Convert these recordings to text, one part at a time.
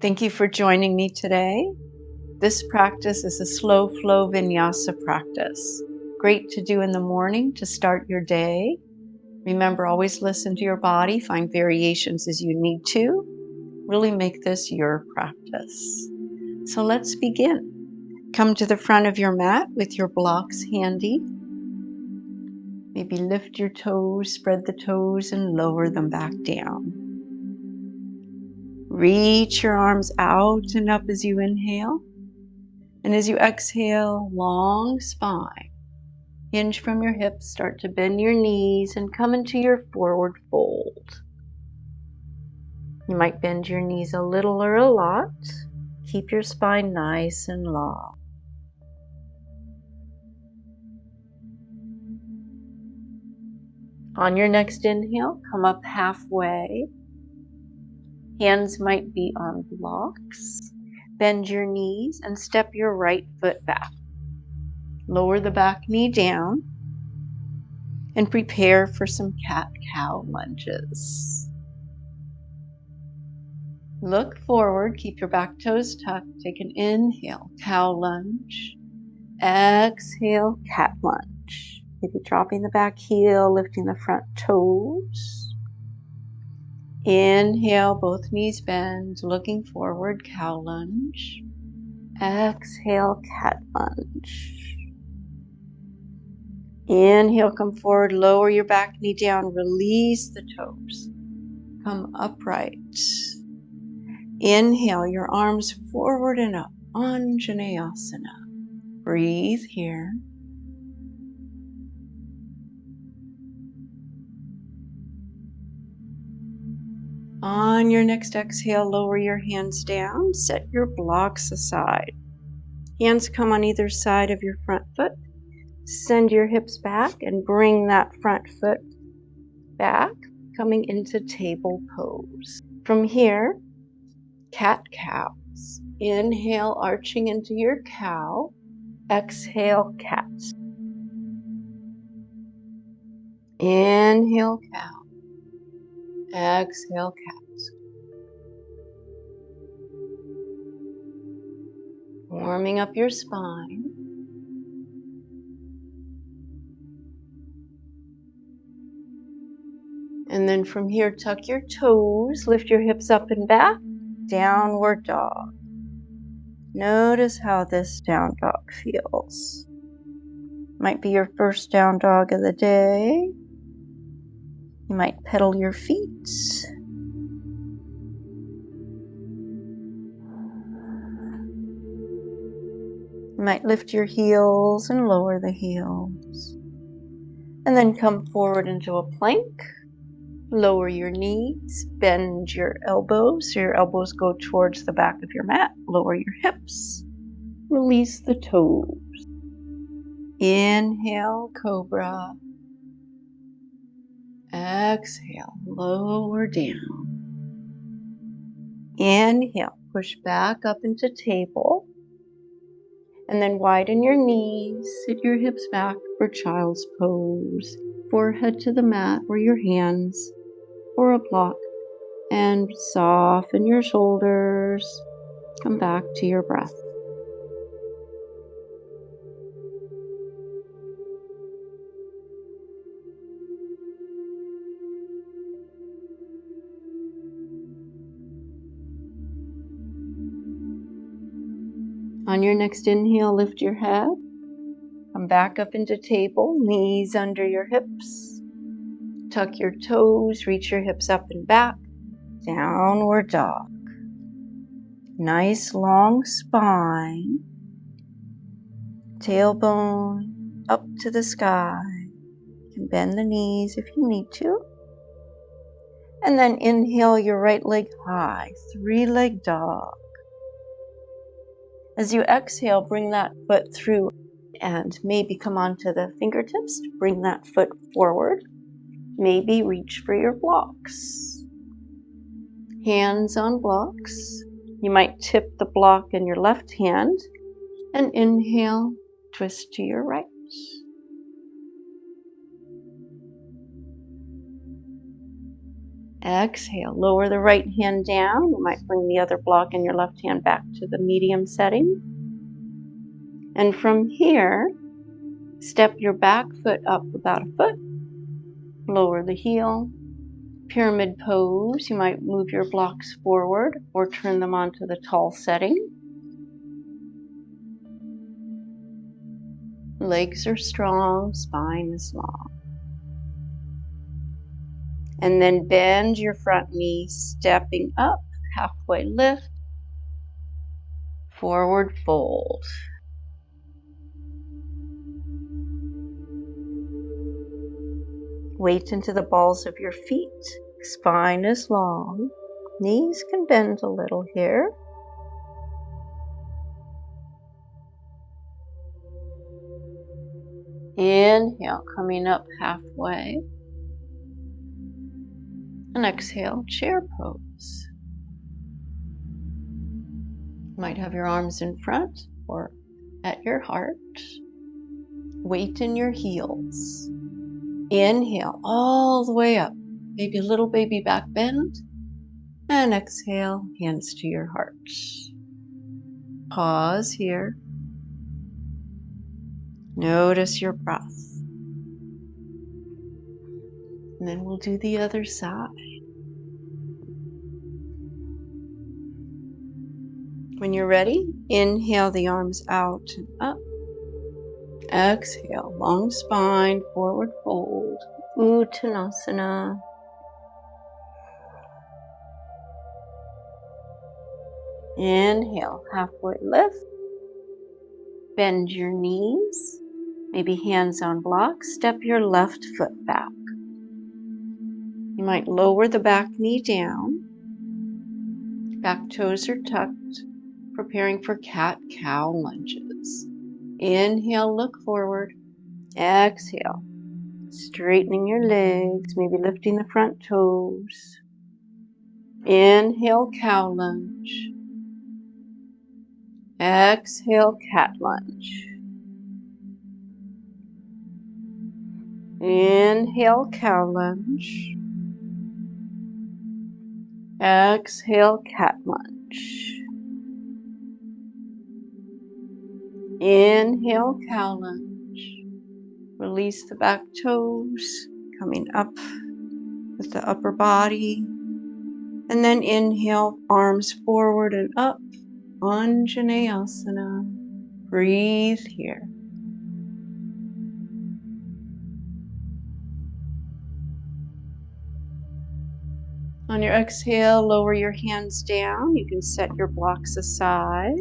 Thank you for joining me today. This practice is a slow flow vinyasa practice. Great to do in the morning to start your day. Remember, always listen to your body, find variations as you need to. Really make this your practice. So let's begin. Come to the front of your mat with your blocks handy. Maybe lift your toes, spread the toes, and lower them back down. Reach your arms out and up as you inhale. And as you exhale, long spine. Hinge from your hips, start to bend your knees and come into your forward fold. You might bend your knees a little or a lot. Keep your spine nice and long. On your next inhale, come up halfway. Hands might be on blocks. Bend your knees and step your right foot back. Lower the back knee down and prepare for some cat-cow lunges. Look forward, keep your back toes tucked. Take an inhale, cow lunge. Exhale, cat lunge. Maybe dropping the back heel, lifting the front toes. Inhale, both knees bend, looking forward, cow lunge. Exhale, cat lunge. Inhale, come forward, lower your back knee down, release the toes. Come upright. Inhale, your arms forward and up, Anjaneyasana. Breathe here. On your next exhale, lower your hands down, set your blocks aside. Hands come on either side of your front foot. Send your hips back and bring that front foot back, coming into table pose. From here, cat-cows. Inhale, arching into your cow. Exhale, cat. Inhale, cow. Exhale, cat. Warming up your spine. And then from here, tuck your toes, lift your hips up and back, downward dog. Notice how this down dog feels. Might be your first down dog of the day. You might pedal your feet. You might lift your heels and lower the heels. And then come forward into a plank. Lower your knees, bend your elbows so your elbows go towards the back of your mat. Lower your hips. Release the toes. Inhale, cobra. Exhale, lower down. Inhale, push back up into table. And then widen your knees, sit your hips back for child's pose. Forehead to the mat or your hands or a block. And soften your shoulders. Come back to your breath. On your next inhale, lift your head. Come back up into table, knees under your hips. Tuck your toes, reach your hips up and back. Downward dog. Nice long spine. Tailbone up to the sky. You can bend the knees if you need to. And then inhale your right leg high, three-leg dog. As you exhale, bring that foot through and maybe come onto the fingertips to bring that foot forward. Maybe reach for your blocks. Hands on blocks. You might tip the block in your left hand and inhale, twist to your right. Exhale, lower the right hand down. You might bring the other block in your left hand back to the medium setting. And from here, step your back foot up about a foot. Lower the heel. Pyramid pose. You might move your blocks forward or turn them onto the tall setting. Legs are strong, spine is long. And then bend your front knee, stepping up, halfway lift, forward fold. Weight into the balls of your feet. Spine is long. Knees can bend a little here. Inhale, coming up halfway. And exhale, chair pose. You might have your arms in front or at your heart. Weight in your heels. Inhale all the way up. Maybe a little baby back bend. And exhale, hands to your heart. Pause here. Notice your breath. And then we'll do the other side. When you're ready, inhale the arms out and up. Exhale, long spine, forward fold, Uttanasana. Inhale, halfway lift. Bend your knees, maybe hands on blocks. Step your left foot back. You might lower the back knee down. Back toes are tucked, preparing for cat-cow lunges. Inhale, look forward. Exhale, straightening your legs, maybe lifting the front toes. Inhale, cow lunge. Exhale, cat lunge. Inhale, cow lunge. Exhale, cat lunge. Inhale, cow lunge. Release the back toes, coming up with the upper body. And then inhale, arms forward and up, Anjaneyasana. Breathe here. On your exhale, lower your hands down. You can set your blocks aside.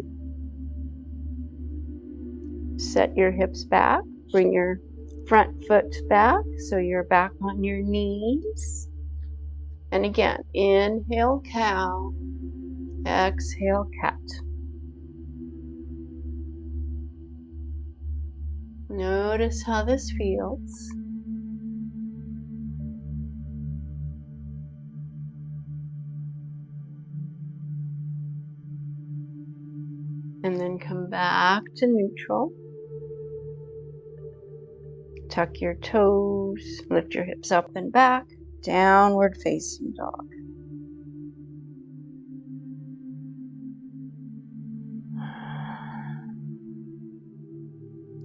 Set your hips back. Bring your front foot back so you're back on your knees. And again, inhale, cow. Exhale, cat. Notice how this feels. And then come back to neutral. Tuck your toes, lift your hips up and back, downward facing dog.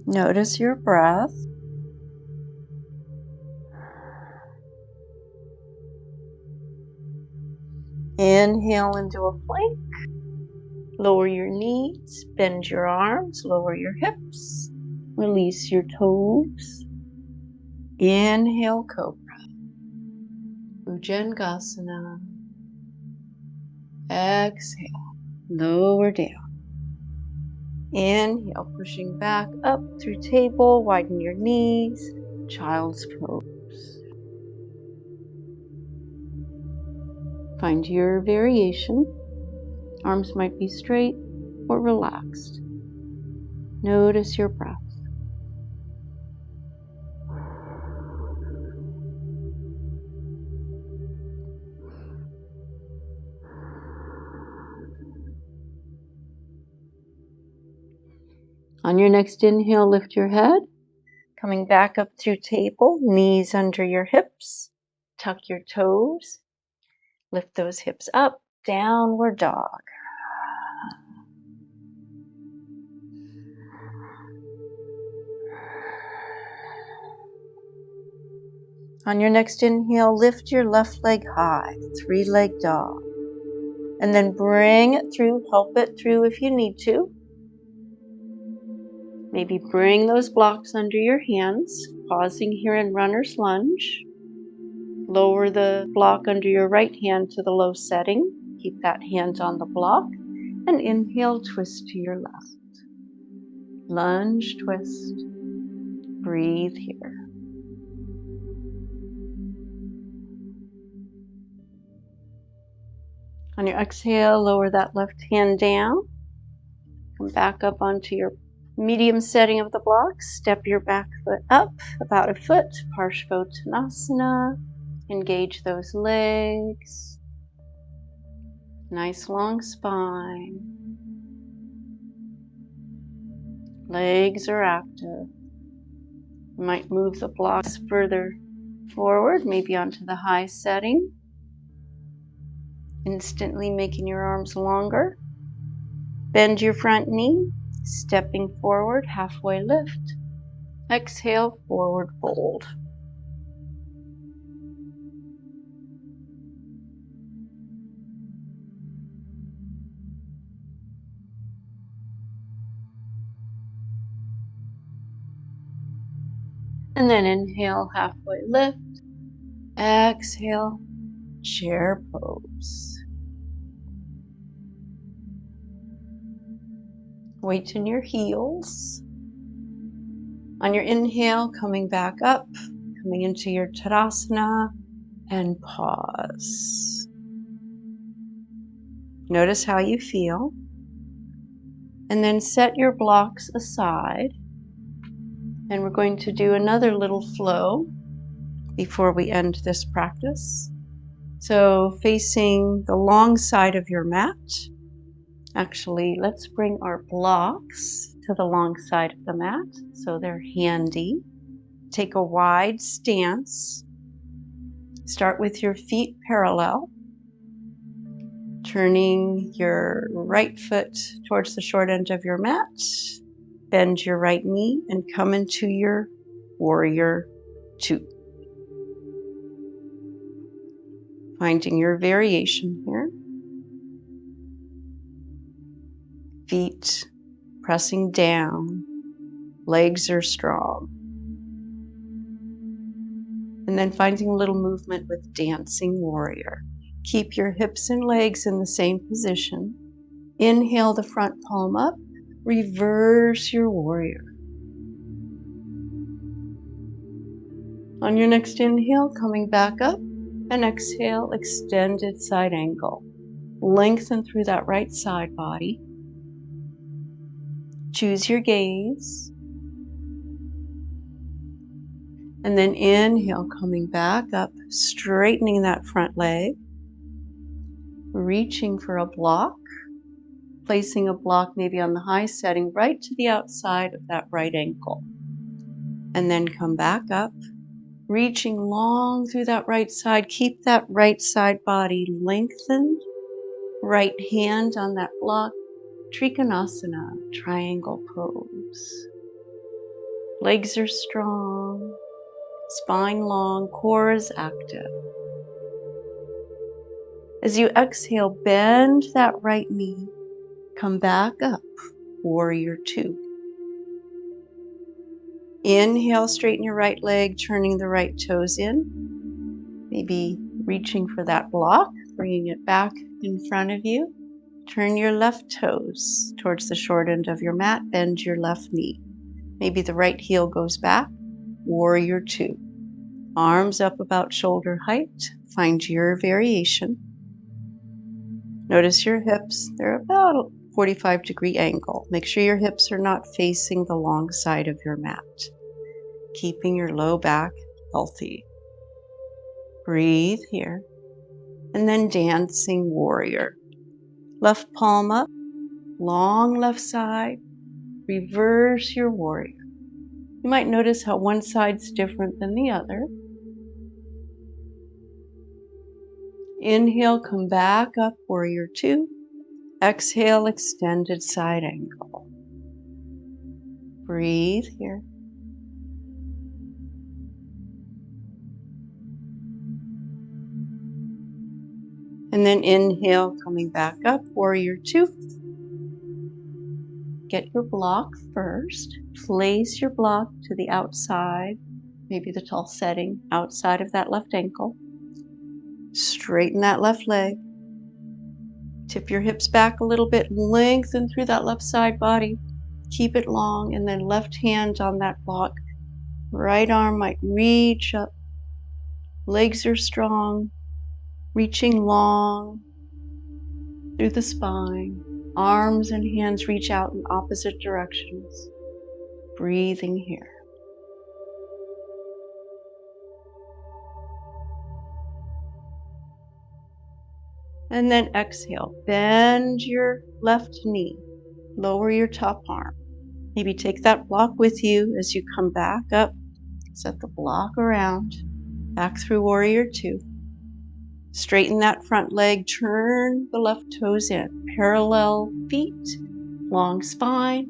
Notice your breath. Inhale into a plank. Lower your knees, bend your arms, lower your hips. Release your toes. Inhale, cobra. Bhujangasana. Exhale, lower down. Inhale, pushing back up through table, widen your knees, child's pose. Find your variation. Arms might be straight or relaxed. Notice your breath. On your next inhale, lift your head. Coming back up through table, knees under your hips. Tuck your toes. Lift those hips up, downward dog. On your next inhale, lift your left leg high, 3-leg dog. And then bring it through, help it through if you need to. Maybe bring those blocks under your hands, pausing here in runner's lunge. Lower the block under your right hand to the low setting. Keep that hand on the block. And inhale, twist to your left. Lunge, twist. Breathe here. On your exhale, lower that left hand down. Come back up onto your medium setting of the block. Step your back foot up about a foot. Parshvottanasana. Engage those legs. Nice long spine. Legs are active. You might move the blocks further forward, maybe onto the high setting. Instantly making your arms longer. Bend your front knee, stepping forward, halfway lift. Exhale, forward fold. And then inhale, halfway lift. Exhale, chair pose. Weight in your heels. On your inhale, coming back up, coming into your Tadasana, and pause. Notice how you feel. And then set your blocks aside. And we're going to do another little flow before we end this practice. So facing the long side of your mat. Actually, let's bring our blocks to the long side of the mat so they're handy. Take a wide stance. Start with your feet parallel. Turning your right foot towards the short end of your mat. Bend your right knee and come into your warrior two. Finding your variation here. Feet pressing down, legs are strong. And then finding a little movement with dancing warrior. Keep your hips and legs in the same position. Inhale the front palm up, reverse your warrior. On your next inhale, coming back up, and exhale, extended side angle. Lengthen through that right side body. Choose your gaze. And then inhale, coming back up, straightening that front leg. Reaching for a block. Placing a block maybe on the high setting right to the outside of that right ankle. And then come back up. Reaching long through that right side. Keep that right side body lengthened. Right hand on that block. Trikonasana, triangle pose. Legs are strong, spine long, core is active. As you exhale, bend that right knee, come back up, warrior two. Inhale, straighten your right leg, turning the right toes in. Maybe reaching for that block, bringing it back in front of you. Turn your left toes towards the short end of your mat, bend your left knee. Maybe the right heel goes back, warrior two. Arms up about shoulder height, find your variation. Notice your hips, they're about a 45-degree angle. Make sure your hips are not facing the long side of your mat. Keeping your low back healthy. Breathe here. And then dancing warrior. Left palm up, long left side, reverse your warrior. You might notice how one side's different than the other. Inhale, come back up, warrior two. Exhale, extended side angle. Breathe here. And then inhale, coming back up, warrior two. Get your block first. Place your block to the outside, maybe the tall setting outside of that left ankle. Straighten that left leg. Tip your hips back a little bit, lengthen through that left side body. Keep it long, and then left hand on that block. Right arm might reach up. Legs are strong, reaching long through the spine. Arms and hands reach out in opposite directions. Breathing here. And then exhale. Bend your left knee. Lower your top arm. Maybe take that block with you as you come back up. Set the block around. Back through warrior two. Straighten that front leg. Turn the left toes in. Parallel feet. Long spine.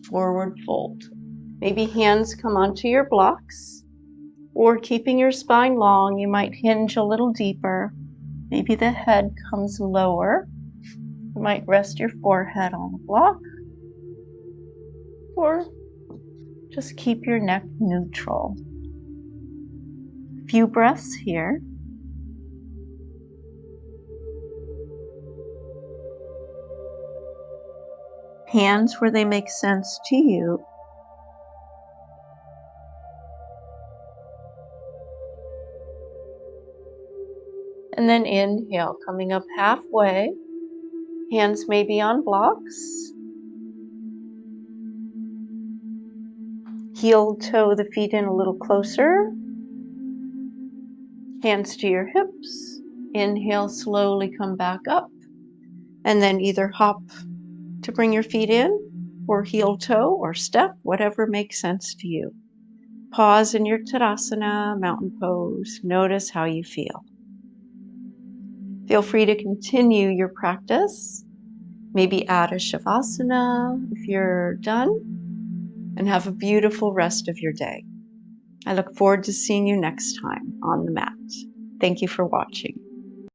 Forward fold. Maybe hands come onto your blocks. Or keeping your spine long, you might hinge a little deeper. Maybe the head comes lower. You might rest your forehead on the block. Or just keep your neck neutral. A few breaths here. Hands where they make sense to you. And then inhale, coming up halfway. Hands may be on blocks. Heel toe the feet in a little closer. Hands to your hips. Inhale, slowly come back up. And then either hop to bring your feet in, or heel toe, or step, whatever makes sense to you. Pause in your Tadasana, mountain pose. Notice how you feel. Feel free to continue your practice. Maybe add a Shavasana if you're done, and have a beautiful rest of your day. I look forward to seeing you next time on the mat. Thank you for watching.